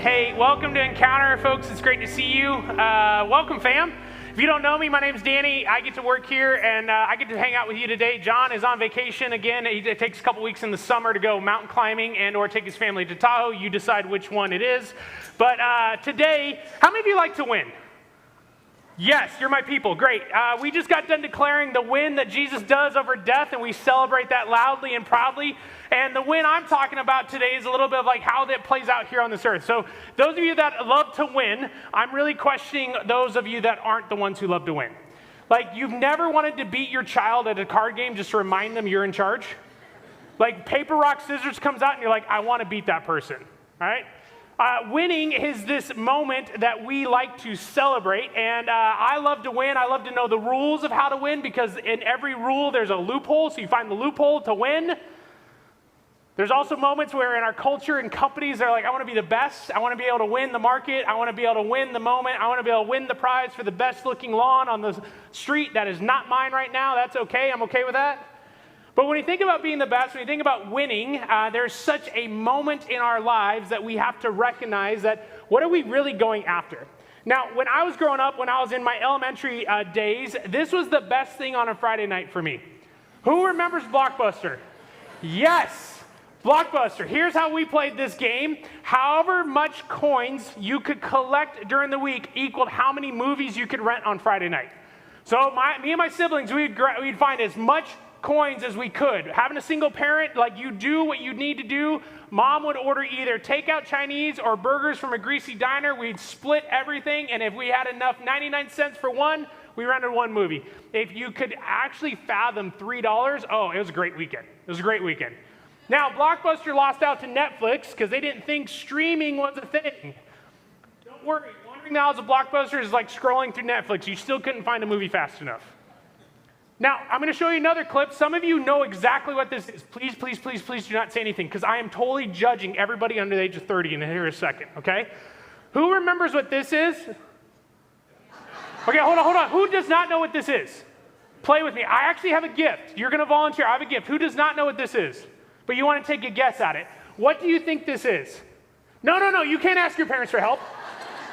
Hey, welcome to Encounter, folks. It's great to see you. Welcome, fam. If you don't know me, my name's Danny. I get to work here, and I get to hang out with you today. John is on vacation again. It takes a couple weeks in the summer to go mountain climbing and or take his family to Tahoe. You decide which one it is. But today, how many of you like to win? Yes, you're my people. Great. We just got done declaring the win that Jesus does over death, and we celebrate that loudly and proudly. And the win I'm talking about today is a little bit of like how that plays out here on this earth. So those of you that love to win, I'm really questioning those of you that aren't the ones who love to win. Like, you've never wanted to beat your child at a card game just to remind them you're in charge? Like, paper, rock, scissors comes out, and you're like, I want to beat that person, all right? Winning is this moment that we like to celebrate, and I love to win. I love to know the rules of how to win, because in every rule there's a loophole, so you find the loophole to win. There's also moments where in our culture and companies, they're like, I want to be the best. I want to be able to win the market. I want to be able to win the moment. I want to be able to win the prize for the best looking lawn on the street. That is not mine right now. That's okay. I'm okay with that. But when you think about being the best, when you think about winning, there's such a moment in our lives that we have to recognize that what are we really going after? Now, when I was growing up, when I was in my elementary days, this was the best thing on a Friday night for me. Who remembers Blockbuster? Yes. Blockbuster. Here's how we played this game. However much coins you could collect during the week equaled how many movies you could rent on Friday night. So me and my siblings, we'd find as much coins as we could. Having a single parent, like, you do what you need to do. Mom would order either takeout Chinese or burgers from a greasy diner. We'd split everything, and if we had enough 99 cents for one, we rented one movie. If you could actually fathom $3, oh, it was a great weekend. It was a great weekend. Now, Blockbuster lost out to Netflix because they didn't think streaming was a thing. Don't worry, wandering the aisles of Blockbuster is like scrolling through Netflix. You still couldn't find a movie fast enough. Now, I'm going to show you another clip. Some of you know exactly what this is. Please, please, please, please do not say anything, because I am totally judging everybody under the age of 30 in here in a second, okay? Who remembers what this is? Okay, hold on. Who does not know what this is? Play with me. I actually have a gift. You're going to volunteer. I have a gift. Who does not know what this is? But you want to take a guess at it. What do you think this is? No, you can't ask your parents for help.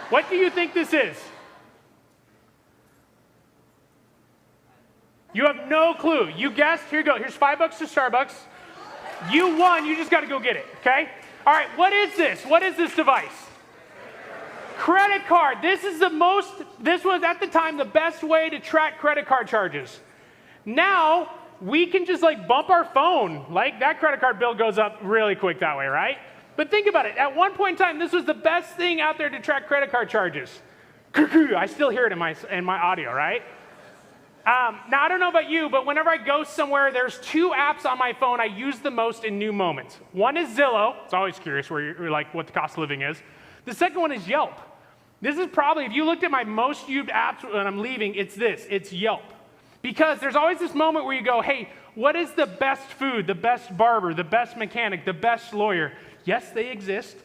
What do you think this is? You have no clue. You guessed. Here you go. Here's $5 to Starbucks. You won. You just got to go get it, okay? All right, what is this? What is this device? Credit card. This was at the time the best way to track credit card charges. Now, we can just like bump our phone. Like, that credit card bill goes up really quick that way, right? But think about it. At one point in time, this was the best thing out there to track credit card charges. I still hear it in my audio, right? Now, I don't know about you, but whenever I go somewhere, there's two apps on my phone I use the most in new moments. One is Zillow. It's always curious where you're like what the cost of living is. The second one is Yelp. This is probably, if you looked at my most used apps when I'm leaving, it's Yelp. Because there's always this moment where you go, hey, what is the best food, the best barber, the best mechanic, the best lawyer? Yes, they exist.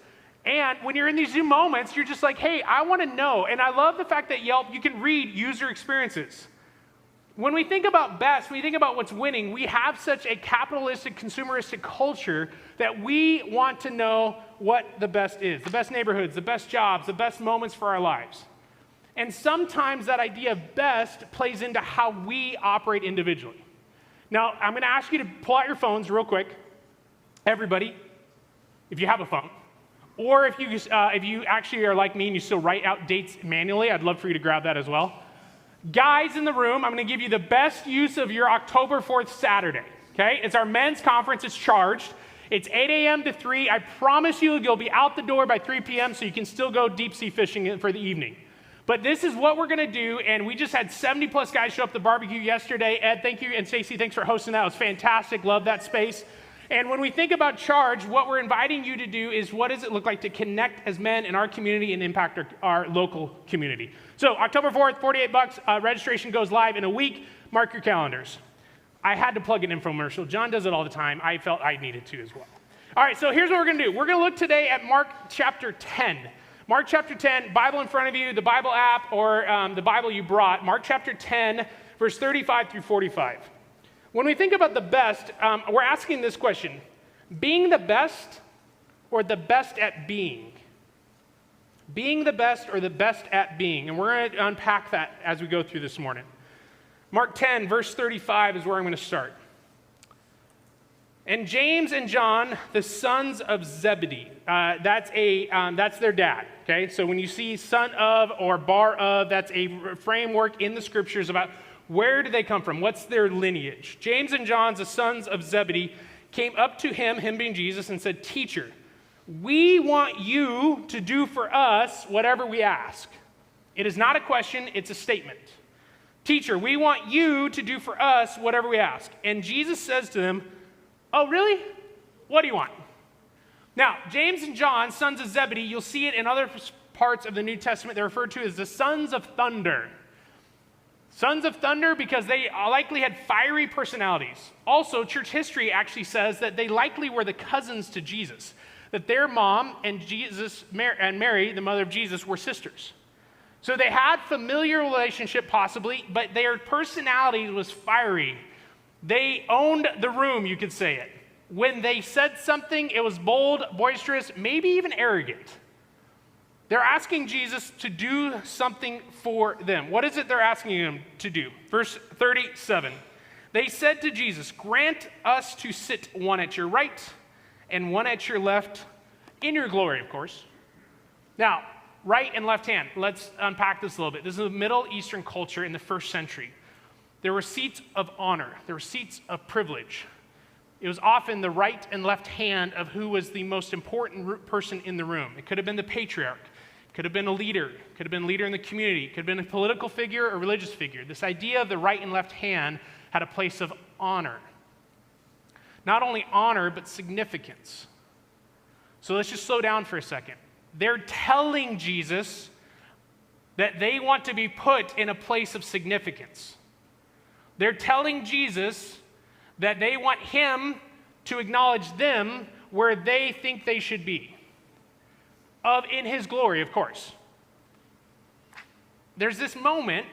And when you're in these new moments, you're just like, hey, I want to know. And I love the fact that Yelp, you can read user experiences. When we think about best, when we think about what's winning, we have such a capitalistic, consumeristic culture that we want to know what the best is. The best neighborhoods, the best jobs, the best moments for our lives. And sometimes that idea of best plays into how we operate individually. Now, I'm going to ask you to pull out your phones real quick. Everybody, if you have a phone. Or if you actually are like me and you still write out dates manually, I'd love for you to grab that as well. Guys in the room, I'm going to give you the best use of your October 4th Saturday. Okay? It's our men's conference. It's charged. It's 8 a.m. to 3. I promise you'll be out the door by 3 p.m. so you can still go deep sea fishing for the evening. But this is what we're going to do, and we just had 70-plus guys show up at the barbecue yesterday. Ed, thank you, and Stacy, thanks for hosting that. It was fantastic. Love that space. And when we think about Charge, what we're inviting you to do is what does it look like to connect as men in our community and impact our local community. So October 4th, $48. Registration goes live in a week. Mark your calendars. I had to plug an infomercial. John does it all the time. I felt I needed to as well. All right, so here's what we're going to do. We're going to look today at Mark chapter 10. Mark chapter 10, Bible in front of you, the Bible app, or the Bible you brought. Mark chapter 10, verse 35 through 45. When we think about the best, we're asking this question: being the best or the best at being? Being the best or the best at being. And we're going to unpack that as we go through this morning. Mark 10, verse 35 is where I'm going to start. And James and John, the sons of Zebedee, that's their dad, okay? So when you see son of or bar of, that's a framework in the scriptures about where do they come from? What's their lineage? James and John, the sons of Zebedee, came up to him being Jesus, and said, "Teacher, we want you to do for us whatever we ask." It is not a question, it's a statement. "Teacher, we want you to do for us whatever we ask." And Jesus says to them, "Oh, really? What do you want?" Now, James and John, sons of Zebedee, you'll see it in other parts of the New Testament. They're referred to as the sons of thunder. Sons of thunder because they likely had fiery personalities. Also, church history actually says that they likely were the cousins to Jesus, that their mom and Mary, the mother of Jesus, were sisters. So they had familiar relationship possibly, but their personality was fiery. They owned the room, you could say it. When they said something, it was bold, boisterous, maybe even arrogant. They're asking Jesus to do something for them. What is it they're asking him to do? Verse 37. They said to Jesus, "Grant us to sit one at your right and one at your left, in your glory," of course. Now, right and left hand. Let's unpack this a little bit. This is a Middle Eastern culture in the first century. There were seats of honor. There were seats of privilege. It was often the right and left hand of who was the most important person in the room. It could have been the patriarch. It could have been a leader. It could have been a leader in the community. It could have been a political figure or religious figure. This idea of the right and left hand had a place of honor. Not only honor, but significance. So let's just slow down for a second. They're telling Jesus that they want to be put in a place of significance. They're telling Jesus that they want him to acknowledge them where they think they should be. In his glory, of course. There's this moment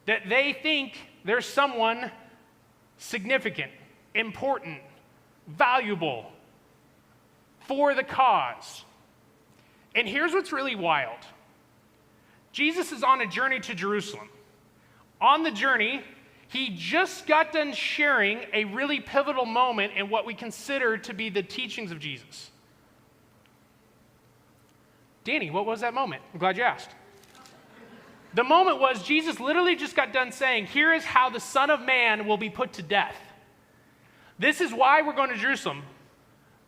that they think there's someone significant, important, valuable, for the cause. And here's what's really wild. Jesus is on a journey to Jerusalem. On the journey, he just got done sharing a really pivotal moment in what we consider to be the teachings of Jesus. Danny, what was that moment? I'm glad you asked. The moment was Jesus literally just got done saying, here is how the Son of Man will be put to death. This is why we're going to Jerusalem.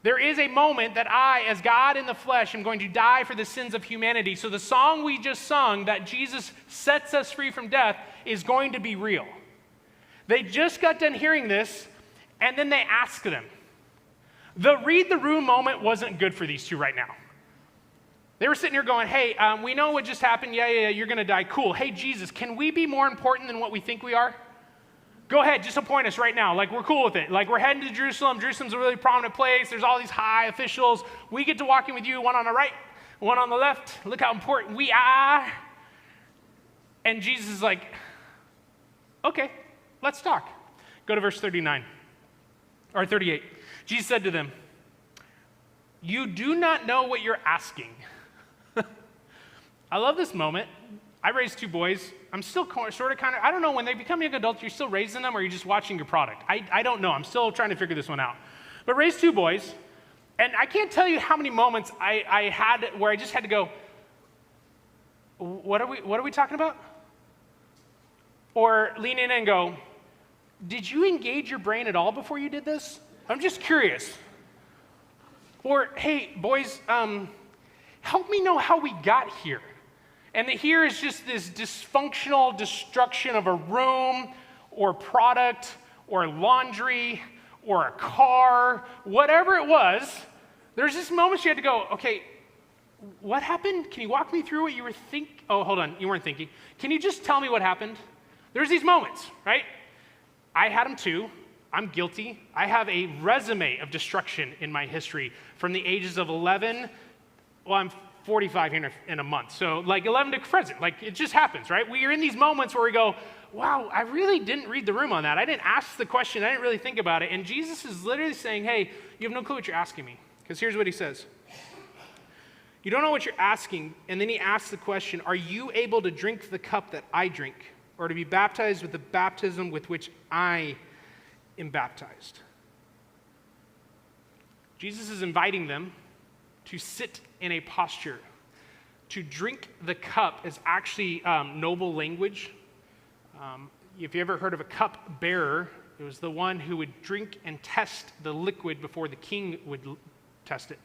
There is a moment that I, as God in the flesh, am going to die for the sins of humanity. So the song we just sung, that Jesus sets us free from death, is going to be real. They just got done hearing this, and then they asked them. The read the room moment wasn't good for these two right now. They were sitting here going, hey, we know what just happened. Yeah, you're going to die. Cool. Hey, Jesus, can we be more important than what we think we are? Go ahead, just appoint us right now. Like, we're cool with it. Like, we're heading to Jerusalem. Jerusalem's a really prominent place. There's all these high officials. We get to walk in with you, one on the right, one on the left. Look how important we are. And Jesus is like, okay, let's talk. Go to verse 39, or 38. Jesus said to them, you do not know what you're asking. I love this moment. I raised two boys. I'm still sort of kind of, I don't know, when they become young adults, you're still raising them or you're just watching your product. I don't know. I'm still trying to figure this one out. But raised two boys, and I can't tell you how many moments I had where I just had to go, what are we talking about? Or lean in and go, did you engage your brain at all before you did this? I'm just curious. Or, hey, boys, help me know how we got here. And the here is just this dysfunctional destruction of a room or product or laundry or a car, whatever it was. There's just moments you had to go, okay, what happened? Can you walk me through what you were thinking? Oh, hold on, you weren't thinking. Can you just tell me what happened? There's these moments, right? I had them too. I'm guilty. I have a resume of destruction in my history from the ages of 11. Well, I'm 45 here in a month. So like 11 to present, like it just happens, right? We are in these moments where we go, wow, I really didn't read the room on that. I didn't ask the question. I didn't really think about it. And Jesus is literally saying, hey, you have no clue what you're asking me. Because here's what he says. You don't know what you're asking. And then he asks the question, are you able to drink the cup that I drink, or to be baptized with the baptism with which I am baptized? Jesus is inviting them to sit in a posture. To drink the cup is actually noble language. If you ever heard of a cup bearer, it was the one who would drink and test the liquid before the king would test it.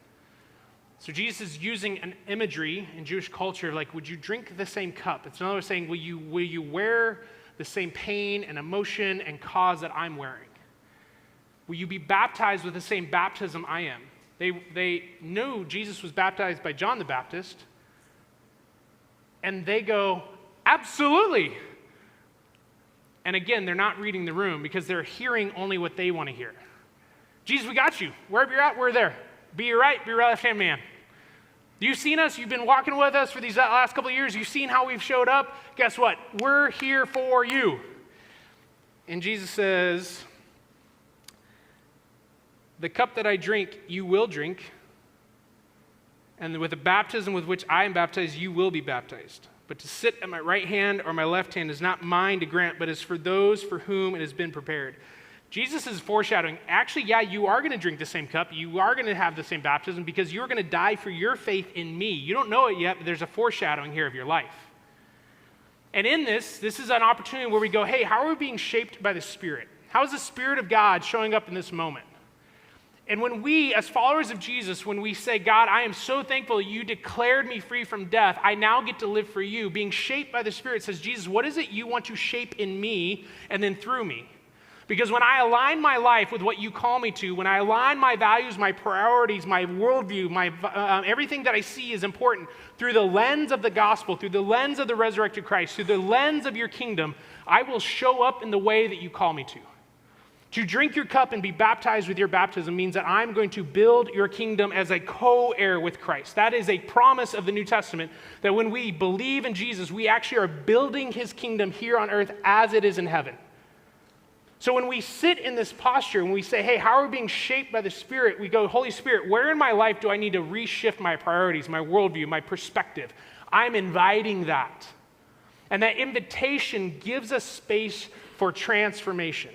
So Jesus is using an imagery in Jewish culture, like, would you drink the same cup? It's another way of saying, will you wear the same pain and emotion and cause that I'm wearing? Will you be baptized with the same baptism I am? They knew Jesus was baptized by John the Baptist, and they go, absolutely. And again, they're not reading the room because they're hearing only what they want to hear. Jesus, we got you. Wherever you're at, we're there. Be your right, be your left-hand man. You've seen us. You've been walking with us for these last couple of years. You've seen how we've showed up. Guess what? We're here for you. And Jesus says, the cup that I drink, you will drink. And with the baptism with which I am baptized, you will be baptized. But to sit at my right hand or my left hand is not mine to grant, but is for those for whom it has been prepared. Jesus is foreshadowing, actually, yeah, you are going to drink the same cup. You are going to have the same baptism because you're going to die for your faith in me. You don't know it yet, but there's a foreshadowing here of your life. And in this is an opportunity where we go, hey, how are we being shaped by the Spirit? How is the Spirit of God showing up in this moment? And when we, as followers of Jesus, when we say, God, I am so thankful you declared me free from death, I now get to live for you, being shaped by the Spirit says, Jesus, what is it you want to shape in me and then through me? Because when I align my life with what you call me to, when I align my values, my priorities, my worldview, everything that I see is important through the lens of the gospel, through the lens of the resurrected Christ, through the lens of your kingdom, I will show up in the way that you call me to. To drink your cup and be baptized with your baptism means that I'm going to build your kingdom as a co-heir with Christ. That is a promise of the New Testament, that when we believe in Jesus, we actually are building his kingdom here on earth as it is in heaven. So when we sit in this posture and we say, hey, how are we being shaped by the Spirit? We go, Holy Spirit, where in my life do I need to reshift my priorities, my worldview, my perspective? I'm inviting that. And that invitation gives us space for transformation.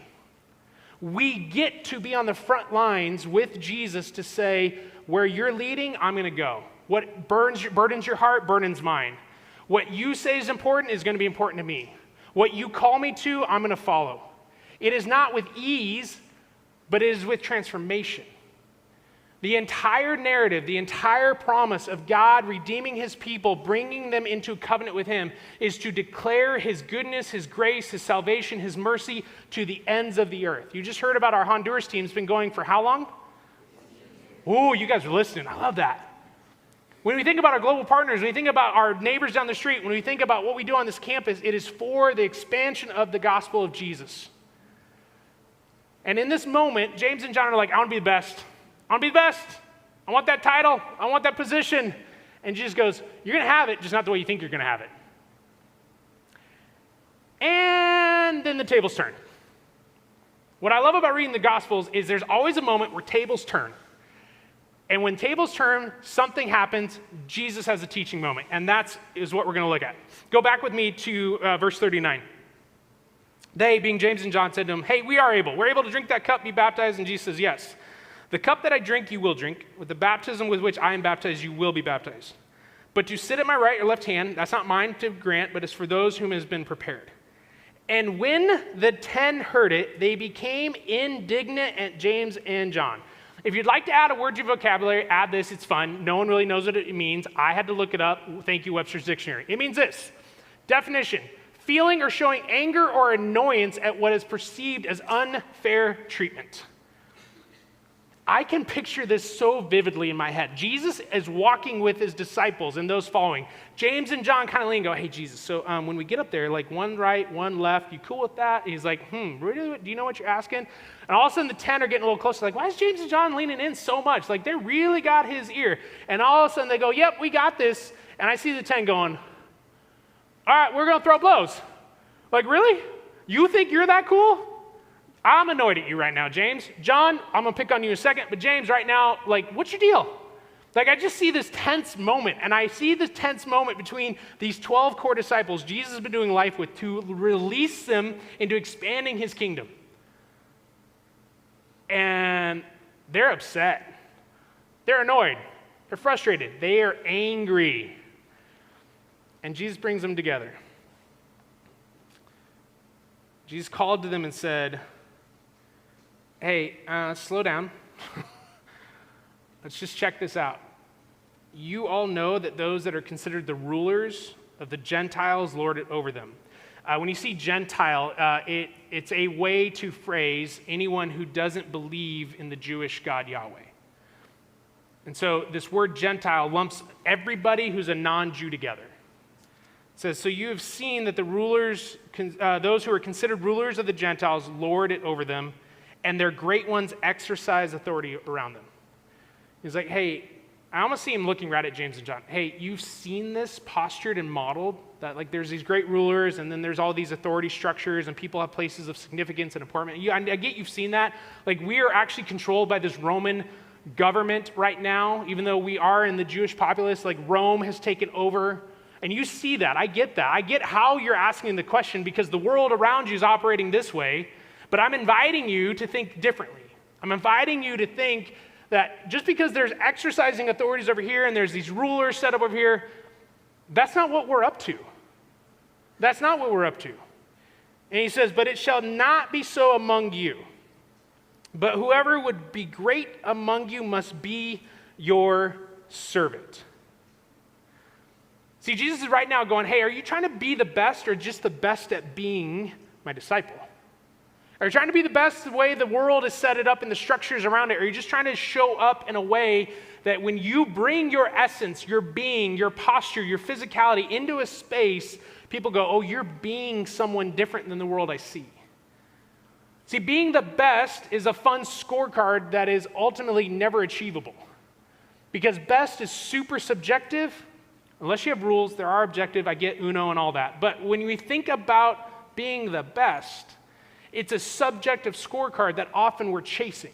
We get to be on the front lines with Jesus to say, where you're leading, I'm going to go. What burdens your heart, burdens mine. What you say is important is going to be important to me. What you call me to, I'm going to follow. It is not with ease, but it is with transformation. The entire narrative, the entire promise of God redeeming his people, bringing them into covenant with him, is to declare his goodness, his grace, his salvation, his mercy to the ends of the earth. You just heard about our Honduras team. It's been going for how long? Ooh, you guys are listening. I love that. When we think about our global partners, when we think about our neighbors down the street, when we think about what we do on this campus, it is for the expansion of the gospel of Jesus. And in this moment, James and John are like, I want to be the best. I want to be the best. I want that title. I want that position. And Jesus goes, you're going to have it, just not the way you think you're going to have it. And then the tables turn. What I love about reading the Gospels is there's always a moment where tables turn. And when tables turn, something happens. Jesus has a teaching moment. And that is what we're going to look at. Go back with me to verse 39. They, being James and John, said to him, hey, we're able to drink that cup, be baptized. And Jesus says, yes. The cup that I drink, you will drink. With the baptism with which I am baptized, you will be baptized. But to sit at my right or left hand, that's not mine to grant, but it's for those whom has been prepared. And when the 10 heard it, they became indignant at James and John. If you'd like to add a word to your vocabulary, add this. It's fun. No one really knows what it means. I had to look it up. Thank you, Webster's Dictionary. It means this. Definition: feeling or showing anger or annoyance at what is perceived as unfair treatment. I can picture this so vividly in my head. Jesus is walking with his disciples and those following. James and John kind of lean and go, hey, Jesus, so when we get up there, like one right, one left, you cool with that? And he's like, really? Do you know what you're asking? And all of a sudden the 10 are getting a little closer. Like, why is James and John leaning in so much? Like, they really got his ear. And all of a sudden they go, yep, we got this. And I see the 10 going, all right, we're going to throw blows. Like, really? You think you're that cool? I'm annoyed at you right now, James. John, I'm going to pick on you in a second, but James, right now, like, what's your deal? Like, I just see this tense moment, and I see this tense moment between these 12 core disciples Jesus has been doing life with to release them into expanding his kingdom. And they're upset. They're annoyed. They're frustrated. They are angry. And Jesus brings them together. Jesus called to them and said, hey, slow down. Let's just check this out. You all know that those that are considered the rulers of the Gentiles lord it over them. When you see Gentile, it's a way to phrase anyone who doesn't believe in the Jewish God Yahweh. And so this word Gentile lumps everybody who's a non-Jew together. It says, so you have seen that the rulers, those who are considered rulers of the Gentiles lord it over them, and their great ones exercise authority around them. He's like, hey, I almost see him looking right at James and John. Hey, you've seen this postured and modeled, that like there's these great rulers, and then there's all these authority structures, and people have places of significance and importance. I get you've seen that. Like, we are actually controlled by this Roman government right now, even though we are in the Jewish populace. Like, Rome has taken over, and you see that. I get that. I get how you're asking the question, because the world around you is operating this way, but I'm inviting you to think differently. I'm inviting you to think that just because there's exercising authorities over here and there's these rulers set up over here, that's not what we're up to. That's not what we're up to. And he says, but it shall not be so among you. But whoever would be great among you must be your servant. See, Jesus is right now going, hey, are you trying to be the best or just the best at being my disciple? Are you trying to be the best the way the world has set it up and the structures around it? Or are you just trying to show up in a way that when you bring your essence, your being, your posture, your physicality into a space, people go, oh, you're being someone different than the world I see. See, being the best is a fun scorecard that is ultimately never achievable. Because best is super subjective. Unless you have rules, there are objective. I get Uno and all that. But when we think about being the best, it's a subjective scorecard that often we're chasing.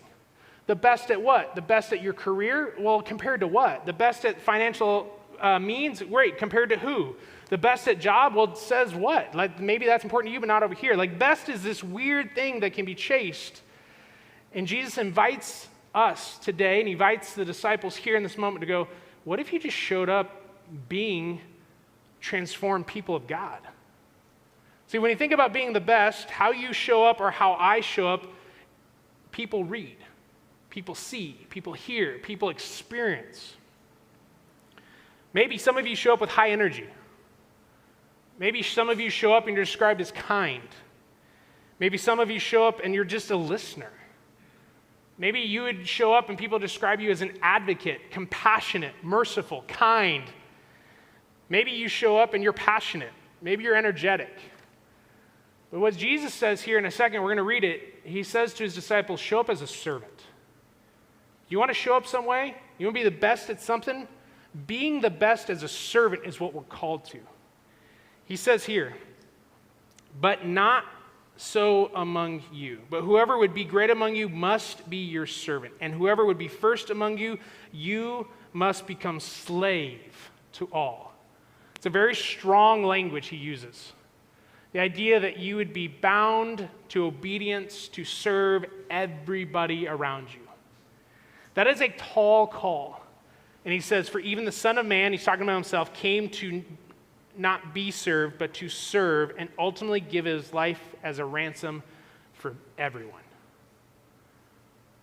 The best at what? The best at your career? Well, compared to what? The best at financial means? Great. Compared to who? The best at job? Well, it says what? Like, maybe that's important to you, but not over here. Like, best is this weird thing that can be chased. And Jesus invites us today, and he invites the disciples here in this moment to go, what if you just showed up being transformed people of God? See, when you think about being the best, how you show up or how I show up, people read, people see, people hear, people experience. Maybe some of you show up with high energy. Maybe some of you show up and you're described as kind. Maybe some of you show up and you're just a listener. Maybe you would show up and people describe you as an advocate, compassionate, merciful, kind. Maybe you show up and you're passionate. Maybe you're energetic. But what Jesus says here in a second, we're going to read it. He says to his disciples, show up as a servant. You want to show up some way? You want to be the best at something? Being the best as a servant is what we're called to. He says here, but not so among you. But whoever would be great among you must be your servant. And whoever would be first among you, you must become slave to all. It's a very strong language he uses. The idea that you would be bound to obedience to serve everybody around you. That is a tall call. And he says, for even the Son of Man, he's talking about himself, came to not be served, but to serve and ultimately give his life as a ransom for everyone.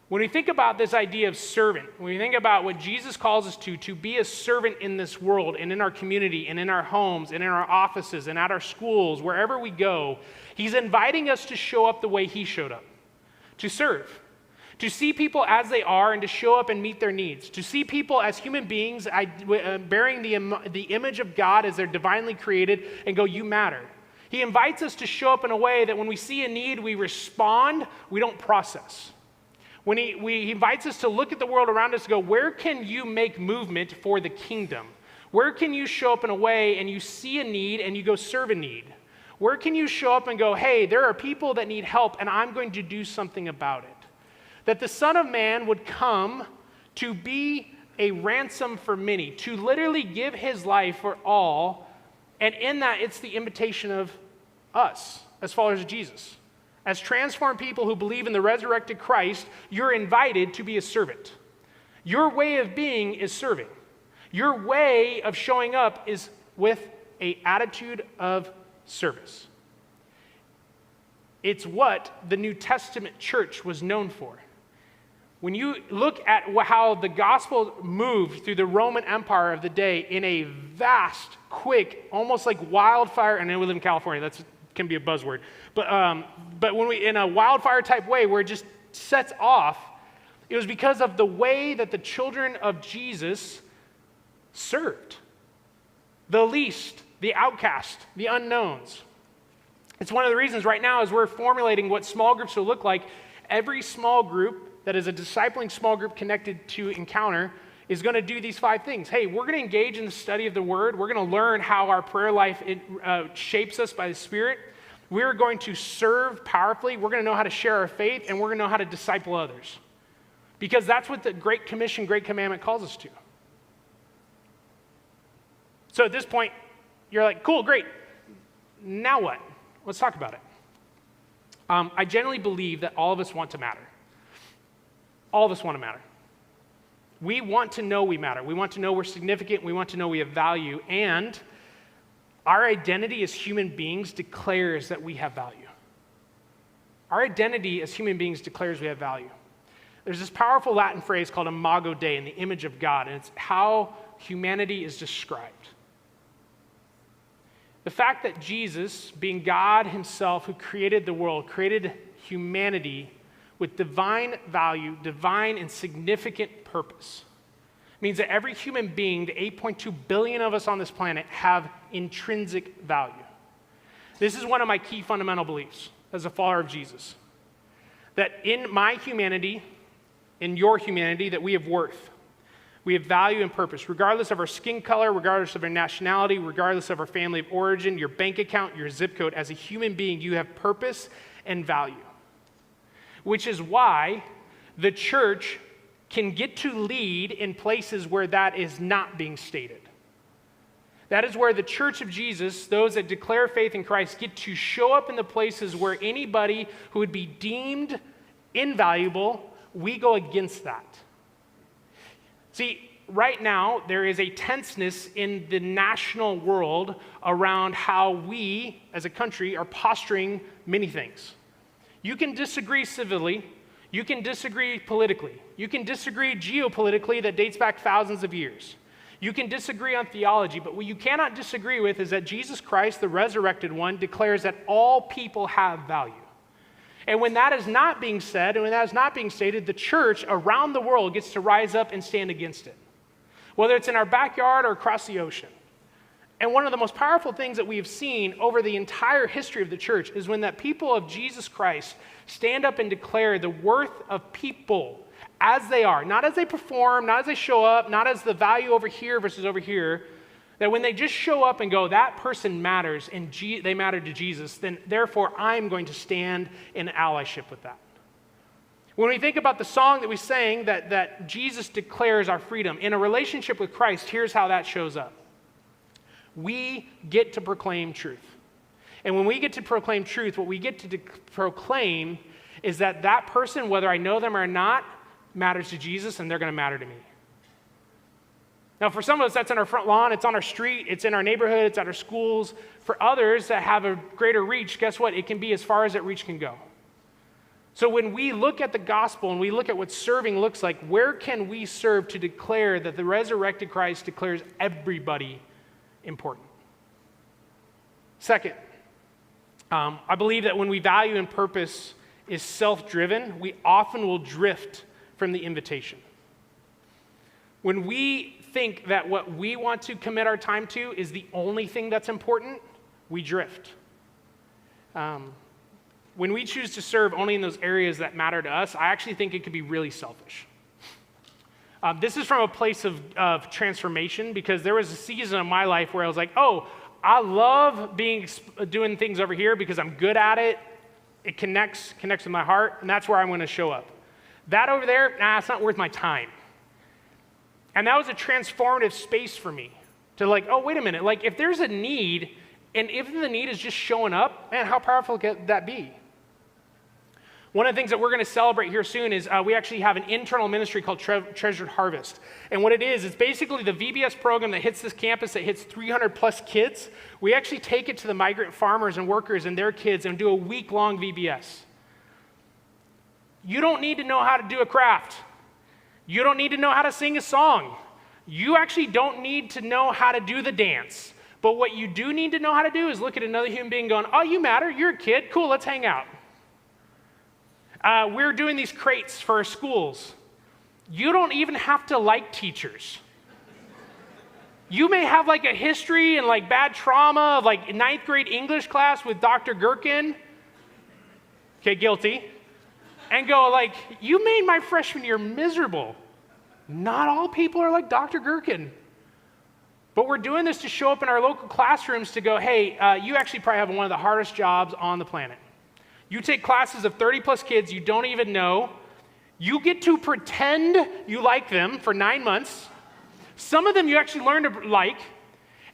When we think about this idea of servant, when we think about what Jesus calls us to be a servant in this world and in our community and in our homes and in our offices and at our schools, wherever we go, he's inviting us to show up the way he showed up, to serve, to see people as they are and to show up and meet their needs, to see people as human beings bearing the image of God as they're divinely created and go, you matter. He invites us to show up in a way that when we see a need, we respond, we don't process. When he invites us to look at the world around us and go, where can you make movement for the kingdom? Where can you show up in a way and you see a need and you go serve a need? Where can you show up and go, hey, there are people that need help and I'm going to do something about it? That the Son of Man would come to be a ransom for many, to literally give his life for all. And in that, it's the invitation of us as followers of Jesus. As transformed people who believe in the resurrected Christ, you're invited to be a servant. Your way of being is serving. Your way of showing up is with an attitude of service. It's what the New Testament church was known for. When you look at how the gospel moved through the Roman Empire of the day in a vast, quick, almost like wildfire, and then we live in California, that can be a buzzword, but when we, in a wildfire type way where it just sets off, it was because of the way that the children of Jesus served. The least, the outcast, the unknowns. It's one of the reasons right now as we're formulating what small groups will look like, every small group that is a discipling small group connected to Encounter is going to do these 5 things. Hey, we're going to engage in the study of the Word. We're going to learn how our prayer life shapes us by the Spirit. We're going to serve powerfully. We're going to know how to share our faith, and we're going to know how to disciple others. Because that's what the Great Commission, Great Commandment calls us to. So at this point, you're like, cool, great. Now what? Let's talk about it. I generally believe that all of us want to matter. All of us want to matter. We want to know we matter. We want to know we're significant. We want to know we have value. And our identity as human beings declares that we have value. Our identity as human beings declares we have value. There's this powerful Latin phrase called imago Dei, in the image of God, and it's how humanity is described. The fact that Jesus, being God himself who created the world, created humanity with divine value, divine and significant purpose, means that every human being, the 8.2 billion of us on this planet, have intrinsic value. This is one of my key fundamental beliefs as a follower of Jesus. That in my humanity, in your humanity, that we have worth. We have value and purpose, regardless of our skin color, regardless of our nationality, regardless of our family of origin, your bank account, your zip code. As a human being, you have purpose and value. Which is why the church can get to lead in places where that is not being stated. That is where the church of Jesus, those that declare faith in Christ, get to show up in the places where anybody who would be deemed invaluable, we go against that. See, right now, there is a tenseness in the national world around how we, as a country, are posturing many things. You can disagree civilly. You can disagree politically. You can disagree geopolitically that dates back thousands of years. You can disagree on theology, but what you cannot disagree with is that Jesus Christ, the resurrected one, declares that all people have value. And when that is not being said, and when that is not being stated, the church around the world gets to rise up and stand against it. Whether it's in our backyard or across the ocean. And one of the most powerful things that we have seen over the entire history of the church is when that people of Jesus Christ stand up and declare the worth of people as they are, not as they perform, not as they show up, not as the value over here versus over here, that when they just show up and go, that person matters and they matter to Jesus, then therefore I'm going to stand in allyship with that. When we think about the song that we sang that Jesus declares our freedom, in a relationship with Christ, here's how that shows up. We get to proclaim truth. And when we get to proclaim truth, what we get to proclaim is that that person, whether I know them or not, matters to Jesus and they're going to matter to me. Now, for some of us, that's on our front lawn, it's on our street, it's in our neighborhood, it's at our schools. For others that have a greater reach, guess what? It can be as far as that reach can go. So when we look at the gospel and we look at what serving looks like, where can we serve to declare that the resurrected Christ declares everybody important? Second, I believe that when we value and purpose is self-driven, we often will drift from the invitation. When we think that what we want to commit our time to is the only thing that's important, we drift. When we choose to serve only in those areas that matter to us, I actually think it could be really selfish. This is from a place of transformation, because there was a season of my life where I was like, oh, I love doing things over here because I'm good at it. It connects with my heart, and that's where I'm going to show up. That over there, it's not worth my time. And that was a transformative space for me to like, oh, wait a minute. Like, if there's a need, and if the need is just showing up, man, how powerful could that be? One of the things that we're going to celebrate here soon is we actually have an internal ministry called Treasured Harvest. And what it is, it's basically the VBS program that hits this campus that hits 300 plus kids. We actually take it to the migrant farmers and workers and their kids and do a week-long VBS. You don't need to know how to do a craft. You don't need to know how to sing a song. You actually don't need to know how to do the dance. But what you do need to know how to do is look at another human being going, oh, you matter, you're a kid, cool, let's hang out. We're doing these crates for our schools. You don't even have to like teachers. You may have like a history and like bad trauma of like ninth grade English class with Dr. Gherkin. Okay, guilty. And go like, you made my freshman year miserable. Not all people are like Dr. Gherkin. But we're doing this to show up in our local classrooms to go, hey, you actually probably have one of the hardest jobs on the planet. You take classes of 30 plus kids you don't even know. You get to pretend you like them for 9 months. Some of them you actually learn to like,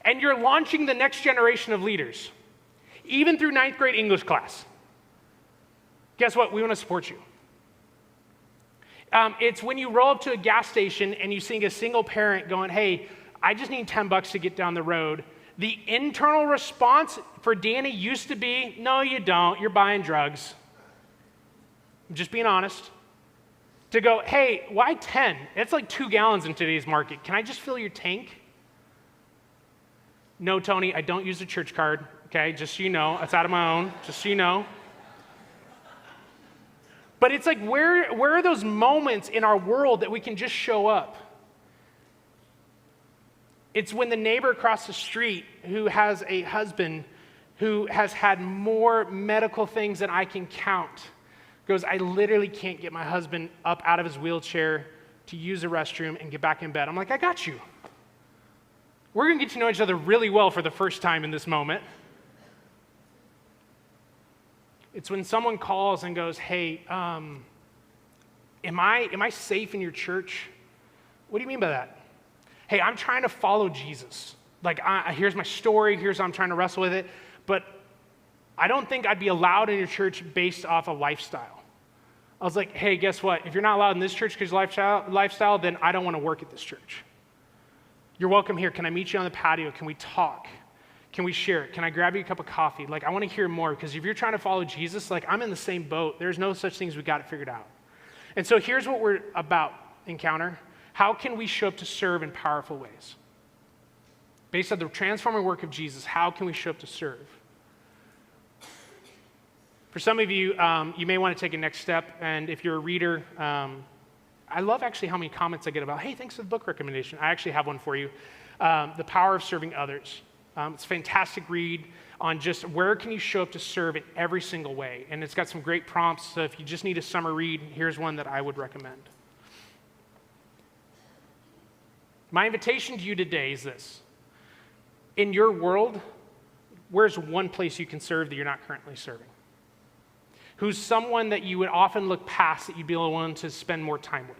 and you're launching the next generation of leaders, even through ninth grade English class. Guess what? We want to support you. It's when you roll up to a gas station and you see a single parent going, hey, I just need $10 to get down the road. The internal response for Danny used to be, no, you don't. You're buying drugs. I'm just being honest. To go, hey, why 10? It's like 2 gallons in today's market. Can I just fill your tank? No, Tony, I don't use a church card. Okay, just so you know. It's out of my own, just so you know. But it's like, where are those moments in our world that we can just show up? It's when the neighbor across the street who has a husband who has had more medical things than I can count goes, I literally can't get my husband up out of his wheelchair to use a restroom and get back in bed. I'm like, I got you. We're going to get to know each other really well for the first time in this moment. It's when someone calls and goes, hey, am I safe in your church? What do you mean by that? Hey, I'm trying to follow Jesus. Like, here's my story. Here's how I'm trying to wrestle with it. But I don't think I'd be allowed in your church based off a lifestyle. I was like, hey, guess what? If you're not allowed in this church because of lifestyle, then I don't want to work at this church. You're welcome here. Can I meet you on the patio? Can we talk? Can we share it? Can I grab you a cup of coffee? Like, I want to hear more, because if you're trying to follow Jesus, like, I'm in the same boat. There's no such thing as we got it figured out. And so here's what we're about, Encounter. How can we show up to serve in powerful ways? Based on the transforming work of Jesus, how can we show up to serve? For some of you, you may want to take a next step, and if you're a reader, I love actually how many comments I get about, hey, thanks for the book recommendation. I actually have one for you, The Power of Serving Others. It's a fantastic read on just where can you show up to serve in every single way. And it's got some great prompts, so if you just need a summer read, here's one that I would recommend. My invitation to you today is this. In your world, where's one place you can serve that you're not currently serving? Who's someone that you would often look past that you'd be willing to spend more time with?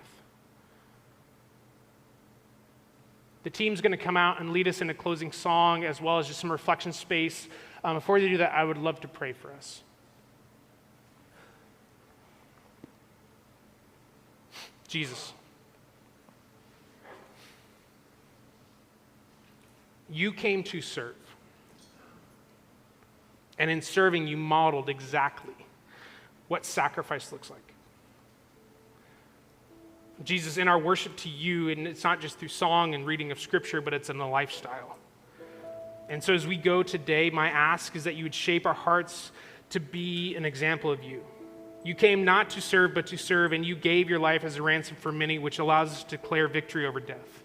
The team's going to come out and lead us in a closing song as well as just some reflection space. Before they do that, I would love to pray for us. Jesus, you came to serve. And in serving, you modeled exactly what sacrifice looks like. Jesus, in our worship to you, and it's not just through song and reading of scripture, but it's in the lifestyle. And so as we go today, my ask is that you would shape our hearts to be an example of you. You came not to serve, but to serve, and you gave your life as a ransom for many, which allows us to declare victory over death.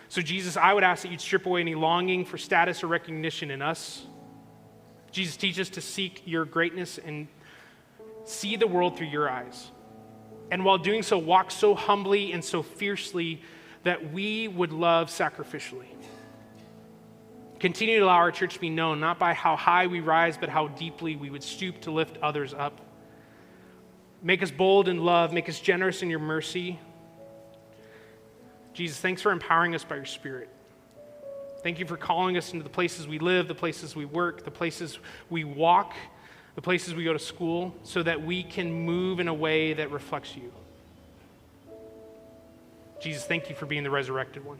So Jesus, I would ask that you'd strip away any longing for status or recognition in us. Jesus, teach us to seek your greatness and see the world through your eyes. And while doing so, walk so humbly and so fiercely that we would love sacrificially. Continue to allow our church to be known, not by how high we rise, but how deeply we would stoop to lift others up. Make us bold in love. Make us generous in your mercy. Jesus, thanks for empowering us by your Spirit. Thank you for calling us into the places we live, the places we work, the places we walk, the places we go to school, so that we can move in a way that reflects you. Jesus, thank you for being the resurrected one.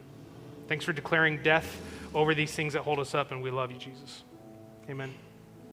Thanks for declaring death over these things that hold us up, and we love you, Jesus. Amen.